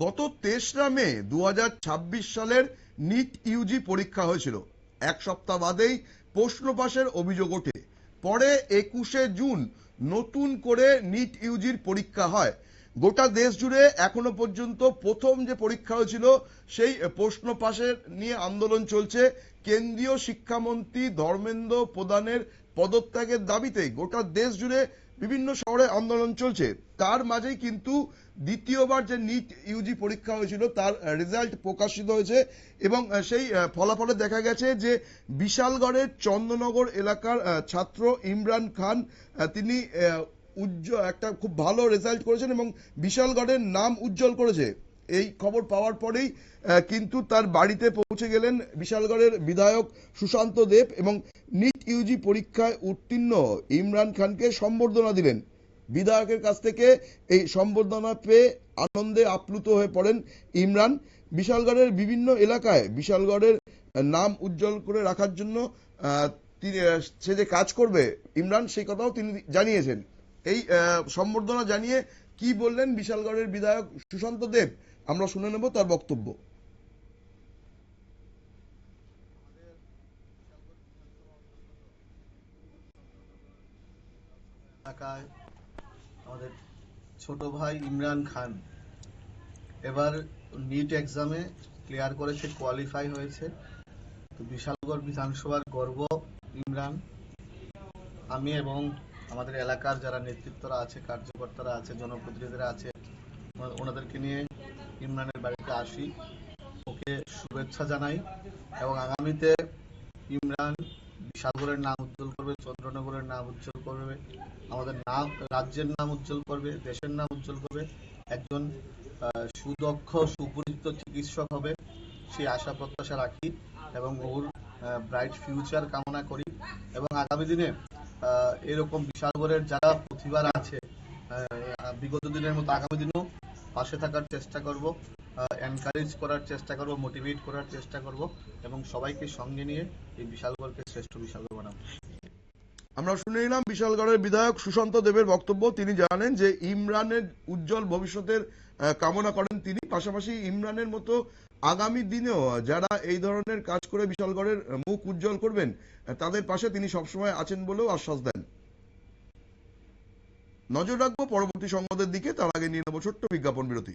গত 23 মে 2026 সালের NEET Yuji পরীক্ষা হয়েছিল। এক সপ্তাহ বাদেই প্রশ্ন ফাঁসের অভিযোগ ওঠে। পরে 21 জুন নতুন করে নিট ইউজির পরীক্ষা হয়। গোটা দেশ জুড়ে এখনো পর্যন্ত প্রথম যে পরীক্ষা হয়েছিল সেই প্রশ্ন ফাঁসের নিয়ে আন্দোলন চলছে। কেন্দ্রীয় শিক্ষামন্ত্রী ধর্মেন্দ্র প্রধানের পদত্যাগের দাবিতে গোটা দেশ জুড়ে বিভিন্ন শহরে আন্দোলন চলছে। তার মাঝেই কিন্তু দ্বিতীয়বার যে নিট ইউজি পরীক্ষা হয়েছিল তার রেজাল্ট প্রকাশিত হয়েছে এবং সেই ফলাফলে দেখা গেছে যে বিশালগড়ের চন্দ্রনগর এলাকার ছাত্র ইমরান খান তিনি একটা খুব ভালো রেজাল্ট করেছেন এবং বিশালগড়ের নাম উজ্জ্বল করেছে। এই খবর পাওয়ার পরেই কিন্তু তার বাড়িতে পৌঁছে গেলেন বিশালগড়ের বিধায়ক সুশান্ত দেব এবং নিট ইউজি পরীক্ষায় উত্তীর্ণ ইমরান খানকে সম্বর্ধনা দিলেন। বিধায়কের কাছ থেকে এই সম্বর্ধনা পেয়ে আনন্দে আপ্লুত হয়ে পড়েন ইমরান। বিশালগড়ের বিভিন্ন এলাকায় বিশালগড়ের নাম উজ্জ্বল করে রাখার জন্য সে যে কাজ করবে ইমরান সেই কথাও তিনি জানিয়েছেন। এই সম্বর্ধনা জানিয়ে কি বললেন বিশালগড়ের বিধায়ক সুশান্ত দেব আমরা শুনে নেব তার বক্তব্য। এলাকায় আমাদের ছোট ভাই ইমরান খান এবার নিট এক্সামে ক্লিয়ার করেছে, কোয়ালিফাই হয়েছে। তো বিশালগড় বিধানসভার গর্ব ইমরান। আমি এবং আমাদের এলাকার যারা নেতৃত্বরা আছে, কার্যকর্তারা আছে, জনপ্রতিনিধিরা আছে, ওনাদেরকে নিয়ে ইমরানের বাড়িতে আসি, ওকে শুভেচ্ছা জানাই এবং আগামীতে ইমরান বিশালগড়ের নাম উজ্জ্বল করবে, চন্দ্রনগরের নাম উজ্জ্বল করবে, আমাদের নাম, রাজ্যের নাম উজ্জ্বল করবে, দেশের নাম উজ্জ্বল করবে, একজন সুদক্ষ সুপরিচিত চিকিৎসক হবে সেই আশা প্রত্যাশা রাখি এবং ওর ব্রাইট ফিউচার কামনা করি এবং আগামী দিনে এরকম বিশালগড়ের যারা প্রতিভারা আছে বিগত দিনের মতো আগামী দিনেও পাশে থাকার চেষ্টা করব, এনকারেজ করার চেষ্টা করব, মোটিভেট করার চেষ্টা করব এবং সবাইকে সঙ্গে নিয়ে এই বিশালগড়কে শ্রেষ্ঠ বিশালগড় বানাবো। আমরা শুনে নিলাম বিশালগড়ের বিধায়ক সুশান্ত দেবের বক্তব্য। তিনি জানেন যে ইমরানের উজ্জ্বল ভবিষ্যতের কামনা করেন তিনি। পাশাপাশি ইমরানের মতো আগামী দিনেও যারা এই ধরনের কাজ করে বিশালগড়ের মুখ উজ্জ্বল করবেন তাদের পাশে তিনি সবসময় আছেন বলেও আশ্বাস দেন। নজর রাখবো পরবর্তী সংবাদের দিকে, তার আগে নিয়ে নেব ছোট্ট বিজ্ঞাপন বিরতি।